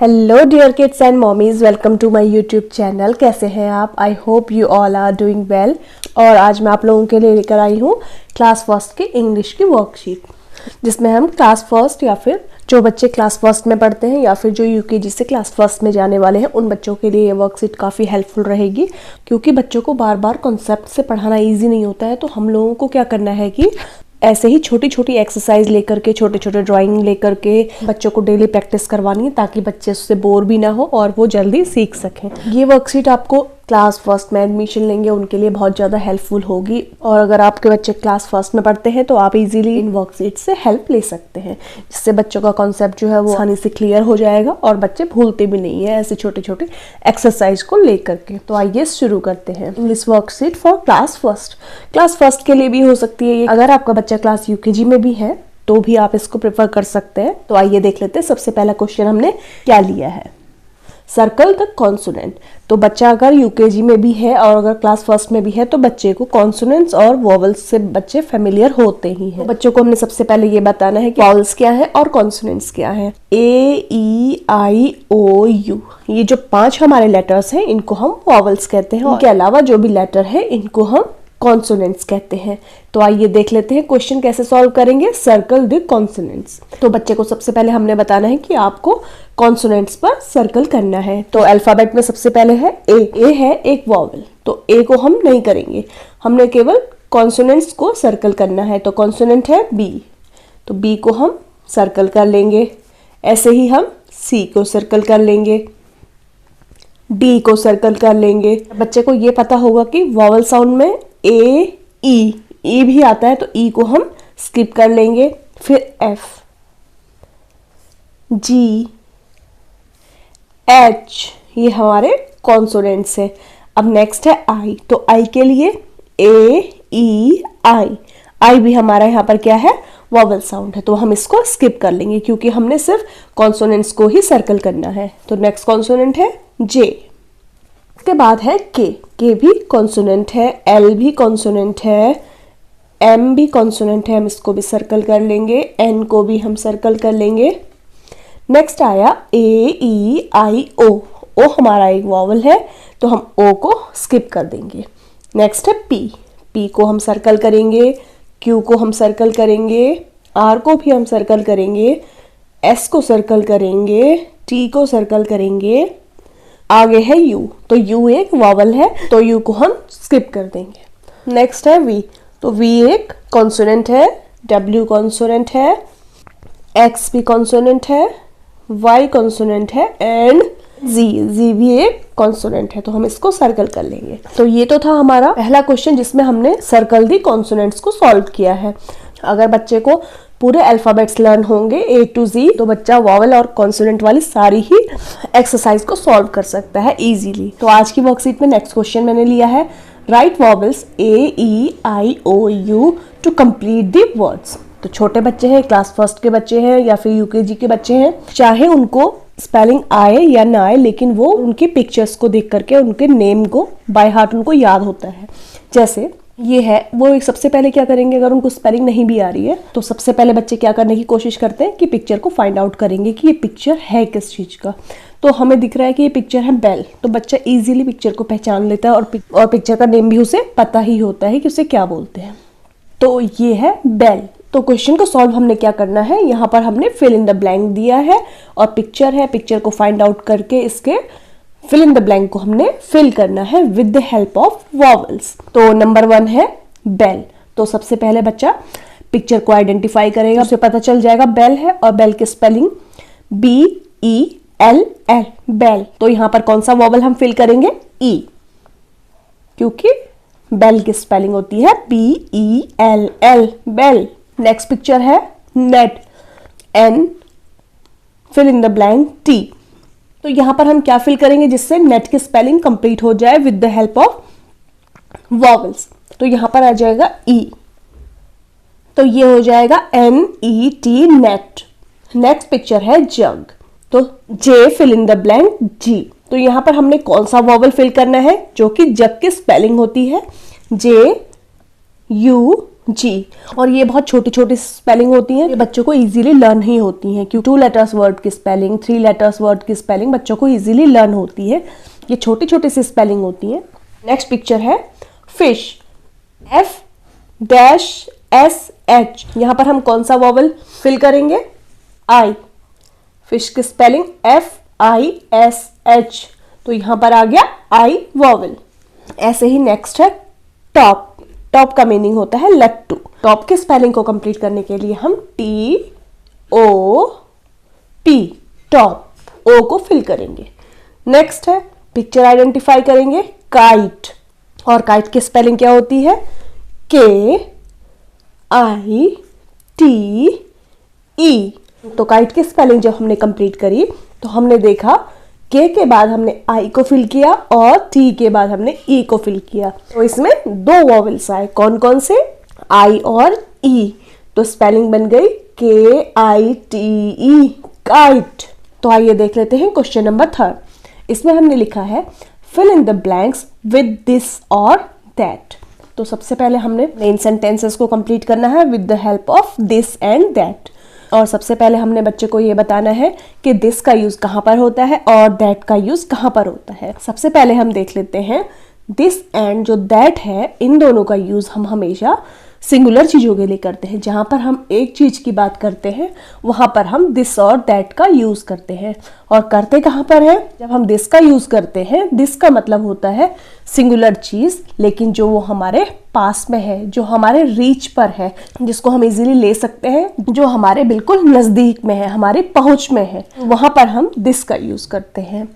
Hello dear kids and mommies, welcome to my YouTube channel. कैसे हैं आप? I hope you all are doing well. और आज मैं आप लोगों के लिए लेकर आई हूँ क्लास फर्स्ट की इंग्लिश की वर्कशीट, जिसमें हम क्लास फर्स्ट या फिर जो बच्चे क्लास फर्स्ट में पढ़ते हैं या फिर जो यूकेजी से क्लास फर्स्ट में जाने वाले हैं उन बच्चों के लिए ये वर्कशीट काफ़ी हेल्पफुल रहेगी, क्योंकि बच्चों को बार बार कॉन्सेप्ट से पढ़ाना ईजी नहीं होता है। तो हम लोगों को क्या करना है कि ऐसे ही छोटी छोटी एक्सरसाइज लेकर के, छोटे छोटे ड्राइंग लेकर के बच्चों को डेली प्रैक्टिस करवानी है, ताकि बच्चे उससे बोर भी ना हो और वो जल्दी सीख सकें। ये वर्कशीट आपको क्लास फर्स्ट में एडमिशन लेंगे उनके लिए बहुत ज़्यादा हेल्पफुल होगी। और अगर आपके बच्चे क्लास फर्स्ट में पढ़ते हैं तो आप इजीली इन वर्कशीट से हेल्प ले सकते हैं, जिससे बच्चों का कॉन्सेप्ट जो है वो आसानी से क्लियर हो जाएगा और बच्चे भूलते भी नहीं है ऐसे छोटे छोटे एक्सरसाइज को लेकर के। तो आइए शुरू करते हैं। English worksheet for class first. Class first के लिए भी हो सकती है ये। अगर आपका बच्चा क्लास यूकेजी में भी है तो भी आप इसको प्रेफर कर सकते हैं। तो आइए देख लेते हैं सबसे पहला क्वेश्चन हमने क्या लिया है। Circle the consonant. तो बच्चा अगर यूकेजी में भी है और अगर क्लास फर्स्ट में भी है तो बच्चे को कॉन्सोनेंट्स और वॉवल्स से बच्चे फेमिलियर होते ही हैं। तो बच्चों को हमने सबसे पहले ये बताना है कि वॉवल्स क्या है और कॉन्सोनेंट्स क्या है। ए, ई, आई, ओ, यू, ये जो 5 हमारे लेटर्स हैं इनको हम वॉवल्स कहते हैं। इनके अलावा जो भी लेटर है इनको हम कॉन्सोनेंट्स कहते हैं। तो आइए देख लेते हैं क्वेश्चन कैसे सॉल्व करेंगे। Circle the consonants. तो बच्चे को सबसे पहले हमने बताना है कि आपको कॉन्सोनेंट्स पर सर्कल करना है। तो अल्फाबेट में सबसे पहले है ए। ए है एक वॉवल, तो ए को हम नहीं करेंगे, हमने केवल कॉन्सोनेंट्स को सर्कल करना है। तो कॉन्सोनेंट है बी, तो बी को हम सर्कल कर लेंगे। ऐसे ही हम सी को सर्कल कर लेंगे, डी को सर्कल कर लेंगे। बच्चे को ये पता होगा कि वॉवल साउंड में ए, ई भी आता है, तो ई को हम स्किप कर लेंगे। फिर एफ, जी, एच, ये हमारे कॉन्सोनेंट्स हैं। अब नेक्स्ट है आई। तो आई के लिए ए, ई, आई भी हमारा यहाँ पर क्या है, वॉवल साउंड है, तो हम इसको स्किप कर लेंगे क्योंकि हमने सिर्फ कॉन्सोनेंट्स को ही सर्कल करना है। तो नेक्स्ट कॉन्सोनेंट है जे। इसके बाद है के भी कॉन्सोनेंट है, एल भी कॉन्सोनेंट है, एम भी कॉन्सोनेंट है, हम इसको भी सर्कल कर लेंगे। एन को भी हम सर्कल कर लेंगे। नेक्स्ट आया ए, ई, आई, ओ हमारा एक वॉवल है, तो हम ओ को स्किप कर देंगे। नेक्स्ट है पी को हम सर्कल करेंगे, क्यू को हम सर्कल करेंगे, आर को भी हम सर्कल करेंगे, एस को सर्कल करेंगे, टी को सर्कल करेंगे। आगे है यू, तो यू एक वॉवल है, तो यू को हम स्किप कर देंगे। नेक्स्ट है वी, तो वी एक कॉन्सोनेंट है, डब्ल्यू कॉन्सोनेंट है, एक्स भी कॉन्सोनेंट है, वाई कॉन्सोनेंट है एंड जी भी एक कॉन्सोनेंट है, तो हम इसको सर्कल कर लेंगे। तो ये तो था हमारा पहला क्वेश्चन जिसमें हमने सर्कल दी कॉन्सोनेंट्स को सॉल्व किया है। अगर बच्चे को पूरे अल्फाबेट्स लर्न होंगे ए टू जी, तो बच्चा वॉवल और कॉन्सोनेंट वाली सारी ही एक्सरसाइज को सॉल्व कर सकता है इजीली। तो आज की वर्कशीट में नेक्स्ट क्वेश्चन मैंने लिया है, write vowels A, E, I, O, U to complete the words. तो छोटे बच्चे हैं, क्लास फर्स्ट के बच्चे हैं या फिर यूकेजी के बच्चे हैं, चाहे उनको स्पेलिंग आए या ना आए, लेकिन वो उनकी पिक्चर्स को देख करके उनके नेम को बाय हार्ट उनको याद होता है। जैसे ये है, वो सबसे पहले क्या करेंगे, अगर उनको स्पेलिंग नहीं भी आ रही है तो सबसे पहले बच्चे क्या करने की कोशिश करते हैं कि पिक्चर को फाइंड आउट करेंगे कि ये पिक्चर है किस चीज़ का। तो हमें दिख रहा है कि ये पिक्चर है बेल, तो बच्चा इजीली पिक्चर को पहचान लेता है और पिक्चर का नेम भी उसे पता ही होता है कि उसे क्या बोलते हैं। तो ये है बेल। तो क्वेश्चन को सॉल्व हमने क्या करना है, यहाँ पर हमने फिल इन द ब्लैंक दिया है और पिक्चर है, पिक्चर को फाइंड आउट करके इसके फिल इन द ब्लैंक को हमने फिल करना है with the help of vowels. तो नंबर 1 है बेल। तो सबसे पहले बच्चा पिक्चर को आइडेंटिफाई करेगा, उसे पता चल जाएगा बेल है, और बेल की स्पेलिंग BELL, बेल। तो यहाँ पर कौन सा वॉवल हम फिल करेंगे, ई, क्योंकि बेल की स्पेलिंग होती है BELL, बेल। नेक्स्ट पिक्चर है net, N fill in the blank T। तो यहां पर हम क्या फिल करेंगे जिससे नेट की स्पेलिंग कंप्लीट हो जाए with the help of vowels. तो यहां पर आ जाएगा E, तो ये हो जाएगा NET, नेट। नेक्स्ट पिक्चर है जग, तो J fill in the blank G। तो यहां पर हमने कौन सा वॉवल फिल करना है जो कि जग की स्पेलिंग होती है, JU जी। और ये बहुत छोटी छोटी स्पेलिंग होती हैं, ये बच्चों को इजीली लर्न ही होती हैं, क्योंकि 2 लेटर्स वर्ड की स्पेलिंग, 3 लेटर्स वर्ड की स्पेलिंग बच्चों को इजीली लर्न होती है। ये छोटी छोटी सी स्पेलिंग होती हैं। नेक्स्ट पिक्चर है फिश, F-S-H। यहाँ पर हम कौन सा वॉवल फिल करेंगे? आई। फिश की स्पेलिंग F-I-S-H, तो यहाँ पर आ गया आई वॉवल। ऐसे ही नेक्स्ट है टॉप। टॉप का मीनिंग होता है लट्टू। टॉप की स्पेलिंग को कंप्लीट करने के लिए हम T-O-P, टॉप, ओ को फिल करेंगे। नेक्स्ट है पिक्चर आइडेंटिफाई करेंगे, काइट। और काइट की स्पेलिंग क्या होती है? K-I-T-E। तो काइट की स्पेलिंग जब हमने कंप्लीट करी तो हमने देखा के बाद हमने आई को फिल किया और टी के बाद हमने ई को फिल किया, तो इसमें 2 वॉवेल्स आए। कौन कौन से? आई और ई। तो स्पेलिंग बन गई K-I-T-E, काइट। तो आइए देख लेते हैं क्वेश्चन नंबर 3। इसमें हमने लिखा है fill in the blanks with this और दैट। तो सबसे पहले हमने इन सेंटेंसेस को कंप्लीट करना है with the help of this and that. और सबसे पहले हमने बच्चे को ये बताना है कि दिस का यूज कहाँ पर होता है और दैट का यूज कहाँ पर होता है। सबसे पहले हम देख लेते हैं दिस एंड जो दैट है, इन दोनों का यूज हम हमेशा सिंगुलर चीजों के लिए करते हैं। जहां पर हम एक चीज की बात करते हैं वहां पर हम दिस और दैट का यूज करते हैं। और करते कहां पर है? जब हम दिस का यूज करते हैं, दिस का मतलब होता है सिंगुलर चीज, लेकिन जो वो हमारे पास में है, जो हमारे रीच पर है, जिसको हम इजीली ले सकते हैं, जो हमारे बिल्कुल नजदीक में है, हमारी पहुंच में है, वहां पर हम दिस का यूज करते हैं।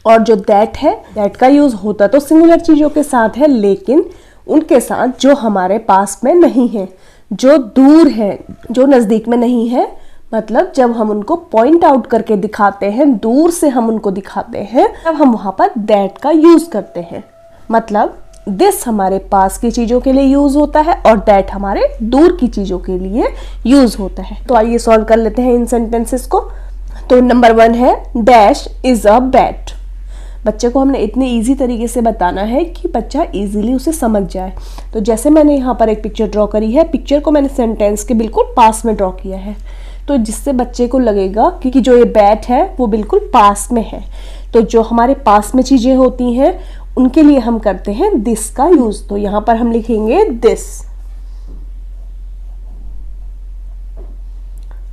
और जो दैट है, दैट का यूज होता तो सिंगुलर चीजों के साथ है, लेकिन उनके साथ जो हमारे पास में नहीं है, जो दूर है, जो नजदीक में नहीं है, मतलब जब हम उनको पॉइंट आउट करके दिखाते हैं, दूर से हम उनको दिखाते हैं, तब हम वहां पर दैट का यूज करते हैं। मतलब दिस हमारे पास की चीजों के लिए यूज होता है और दैट हमारे दूर की चीजों के लिए यूज होता है। तो आइए सॉल्व कर लेते हैं इन सेंटेंसेस को। तो नंबर 1 है डैश इज अ बैट। बच्चे को हमने इतने इजी तरीके से बताना है कि बच्चा इजीली उसे समझ जाए। तो जैसे मैंने यहाँ पर एक पिक्चर ड्रॉ करी है, पिक्चर को मैंने सेंटेंस के बिल्कुल पास में ड्रॉ किया है, तो जिससे बच्चे को लगेगा कि जो ये बैट है वो बिल्कुल पास में है। तो जो हमारे पास में चीजें होती हैं उनके लिए हम करते हैं दिस का यूज। तो यहाँ पर हम लिखेंगे this.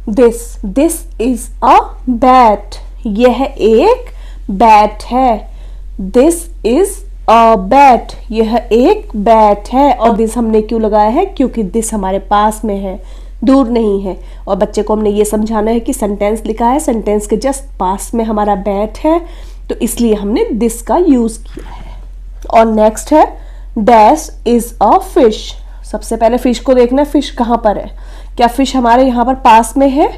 This is a bat. यह एक बैट है। This is a bat. यह एक बैट है। और दिस हमने क्यों लगाया है? क्योंकि दिस हमारे पास में है, दूर नहीं है। और बच्चे को हमने ये समझाना है कि सेंटेंस लिखा है, सेंटेंस के जस्ट पास में हमारा बैट है, तो इसलिए हमने दिस का यूज किया है। और नेक्स्ट है डैश इज अ फिश। सबसे पहले फिश को देखना है, फिश कहाँ पर है। क्या फिश हमारे यहाँ पर पास में है?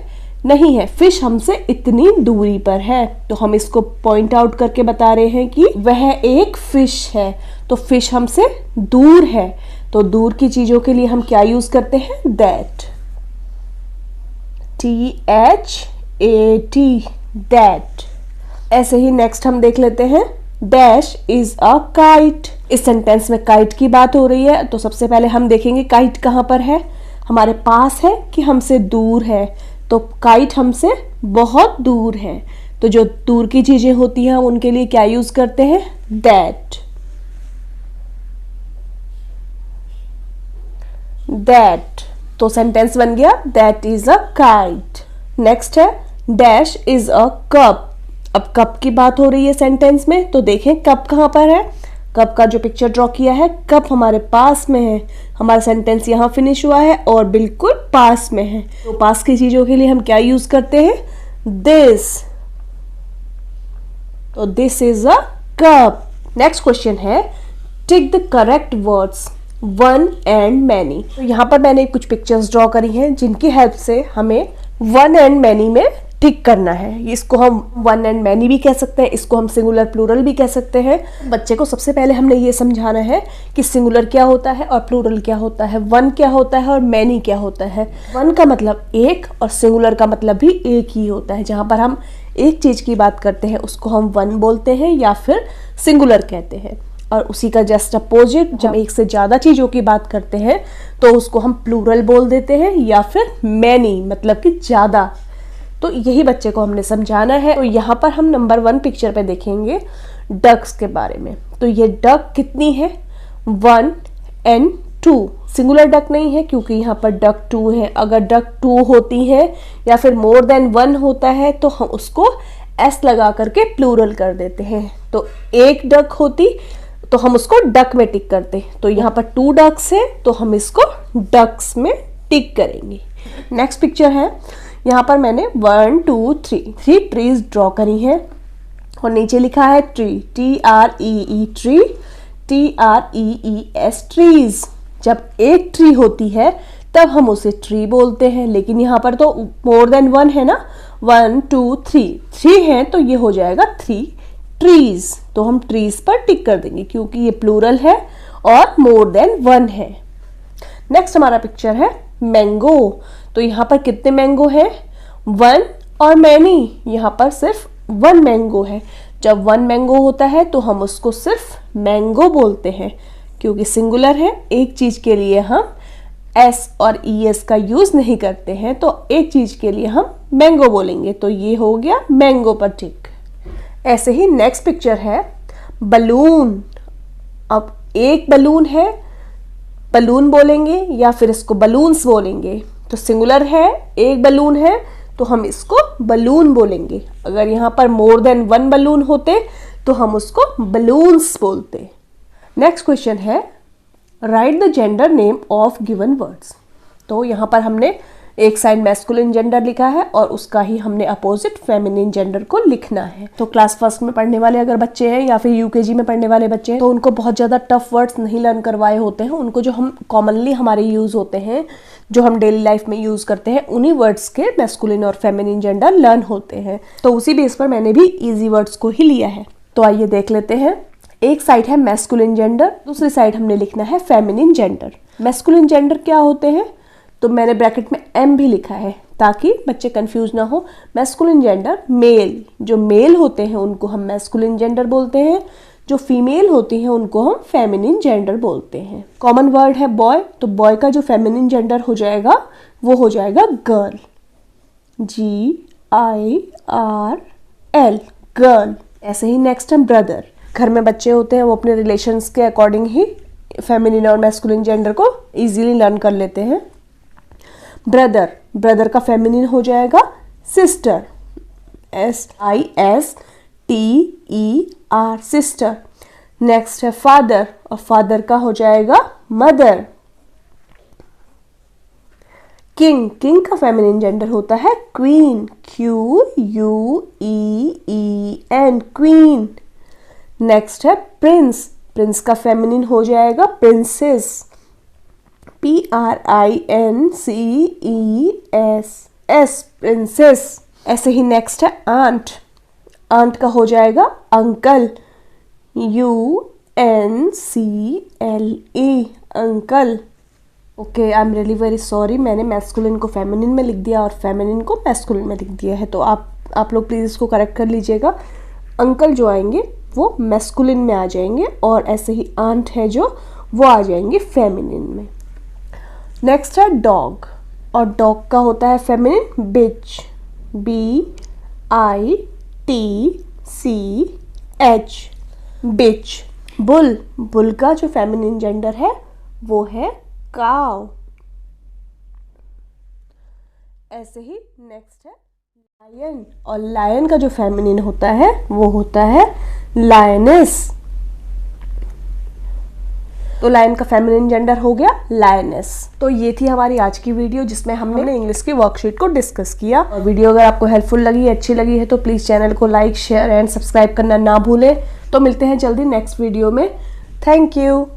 नहीं है, फिश हमसे इतनी दूरी पर है। तो हम इसको पॉइंट आउट करके बता रहे हैं कि वह एक फिश है। तो फिश हमसे दूर है, तो दूर की चीजों के लिए हम क्या यूज करते हैं? दैट। THAT, that. ऐसे ही नेक्स्ट हम देख लेते हैं डैश इज अ काइट। इस सेंटेंस में काइट की बात हो रही है, तो सबसे पहले हम देखेंगे काइट कहाँ पर है, हमारे पास है कि हमसे दूर है। तो काइट हमसे बहुत दूर है, तो जो दूर की चीजें होती हैं उनके लिए क्या यूज करते हैं? दैट। दैट। तो सेंटेंस बन गया that is a kite. Next है डैश इज अ कप। अब कप की बात हो रही है सेंटेंस में, तो देखें कप कहाँ पर है। कप का जो पिक्चर ड्रॉ किया है, कप हमारे पास में है। हमारा सेंटेंस यहाँ फिनिश हुआ है और बिल्कुल पास में है। तो पास की चीजों के लिए हम क्या यूज करते हैं? दिस। तो this is a cup. Next question है tick the correct words one and many. तो यहाँ पर मैंने कुछ पिक्चर्स ड्रॉ करी हैं जिनकी हेल्प से हमें वन एंड मैनी में टिक करना है। इसको हम वन एंड मैनी भी कह सकते हैं, इसको हम सिंगुलर प्लूरल भी कह सकते हैं। बच्चे को सबसे पहले हमने ये समझाना है कि सिंगुलर क्या होता है और प्लूरल क्या होता है, वन क्या होता है और मैनी क्या होता है। वन का मतलब एक और सिंगुलर का मतलब भी एक ही होता है। जहां पर हम एक चीज की बात करते हैं उसको हम वन बोलते हैं या फिर सिंगुलर कहते हैं। और उसी का जस्ट अपोजिट, जब एक से ज्यादा चीजों की बात करते हैं तो उसको हम प्लूरल बोल देते हैं, या फिर मैनी मतलब कि ज्यादा। तो यही बच्चे को हमने समझाना है। तो यहाँ पर हम नंबर 1 पिक्चर पे देखेंगे डक्स के बारे में। तो ये डक कितनी है, 1 and 2। सिंगुलर डक नहीं है क्योंकि यहाँ पर डक 2 है। अगर डक 2 होती है या फिर मोर देन 1 होता है तो हम उसको एस लगा करके प्लूरल कर देते हैं। तो एक डक होती तो हम उसको डक में टिक करते। तो यहाँ पर 2 डक्स है तो हम इसको डक्स में टिक करेंगे। नेक्स्ट पिक्चर है, यहाँ पर मैंने 1 2 3 ट्रीज ड्रॉ करी हैं और नीचे लिखा है tree, TREE tree, TREES trees. जब एक ट्री होती है तब हम उसे ट्री बोलते हैं, लेकिन यहाँ पर तो मोर देन 1 है ना, 1 2 3 है तो ये हो जाएगा 3 ट्रीज। तो हम ट्रीज पर टिक कर देंगे क्योंकि ये प्लूरल है और मोर देन 1 है। नेक्स्ट हमारा पिक्चर है मैंगो। तो यहाँ पर कितने मैंगो है, 1 और मैनी। यहाँ पर सिर्फ 1 मैंगो है। जब 1 मैंगो होता है तो हम उसको सिर्फ मैंगो बोलते हैं क्योंकि सिंगुलर है। एक चीज के लिए हम एस और ES का यूज नहीं करते हैं, तो एक चीज के लिए हम मैंगो बोलेंगे। तो ये हो गया मैंगो पर टिक। ऐसे ही नेक्स्ट पिक्चर है बलून। अब एक बलून है, बलून बोलेंगे या फिर इसको बलून्स बोलेंगे। तो सिंगुलर है, एक बलून है तो हम इसको बलून बोलेंगे। अगर यहाँ पर मोर देन 1 बलून होते तो हम उसको बलून्स बोलते। नेक्स्ट क्वेश्चन है right the gender name of given words. तो यहाँ पर हमने एक साइड मैस्कुलिन जेंडर लिखा है और उसका ही हमने अपोजिट फेमिनिन जेंडर को लिखना है। तो क्लास 1 में पढ़ने वाले अगर बच्चे हैं या फिर UKG में पढ़ने वाले बच्चे हैं तो उनको बहुत ज़्यादा टफ वर्ड्स नहीं लर्न करवाए होते हैं। उनको जो हम कॉमनली हमारे यूज़ होते हैं, जो हम डेली लाइफ में यूज़ करते हैं, उन्हीं वर्ड्स के मैस्कुलिन और फेमिनिन जेंडर लर्न होते हैं। तो उसी बेस पर मैंने भी ईजी वर्ड्स को ही लिया है। तो आइए देख लेते हैं। एक साइड है मैस्कुलिन जेंडर, दूसरी साइड हमने लिखना है फेमिनिन जेंडर। मैस्कुलिन जेंडर क्या होते हैं, तो मैंने ब्रैकेट में M भी लिखा है ताकि बच्चे कंफ्यूज ना हो। मैस्कुलिन जेंडर मेल, जो मेल होते हैं उनको हम मैस्कुलिन जेंडर बोलते हैं, जो फीमेल होती हैं उनको हम फेमिनिन जेंडर बोलते हैं। कॉमन वर्ड है बॉय, तो बॉय का जो फेमिनिन जेंडर हो जाएगा वो हो जाएगा गर्ल, GIRL, गर्ल। ऐसे ही नेक्स्ट है ब्रदर। घर में बच्चे होते हैं वो अपने रिलेशंस के अकॉर्डिंग ही फेमिनिन और मैस्कुलिन जेंडर को इजीली लर्न कर लेते हैं। ब्रदर, ब्रदर का फेमिनिन हो जाएगा सिस्टर, SISTER, सिस्टर। नेक्स्ट है फादर, और फादर का हो जाएगा मदर। किंग, किंग का फेमिनिन जेंडर होता है क्वीन, QUEEN, क्वीन। नेक्स्ट है प्रिंस, प्रिंस का फेमिनिन हो जाएगा प्रिंसेस, PRINCESS, प्रिंसेस। ऐसे ही नेक्स्ट है आंट, आंट का हो जाएगा uncle, UNCLE, uncle. Okay, I am really very sorry, मैंने मैस्कुलिन को फेमिनिन में लिख दिया और फेमिनिन को मैस्कुलिन में लिख दिया है। तो आप लोग प्लीज़ इसको करेक्ट कर लीजिएगा। अंकल जो आएंगे वो मैस्कुलिन में आ जाएंगे और ऐसे ही आंट है जो वो आ जाएंगे फेमिनिन में। नेक्स्ट है डॉग, और डॉग का होता है फेमिनिन बिच, BITCH, बिच। बुल, बुल का जो फेमिनिन जेंडर है वो है काउ। ऐसे ही नेक्स्ट है लायन, और लायन का जो फेमिनिन होता है वो होता है लायनेस। तो लायन का फेमिनिन जेंडर हो गया लायनेस। तो ये थी हमारी आज की वीडियो जिसमें हमने इंग्लिश की वर्कशीट को डिस्कस किया। और वीडियो अगर आपको हेल्पफुल लगी, अच्छी लगी है तो प्लीज़ चैनल को लाइक, शेयर एंड सब्सक्राइब करना ना भूलें। तो मिलते हैं जल्दी नेक्स्ट वीडियो में। Thank you.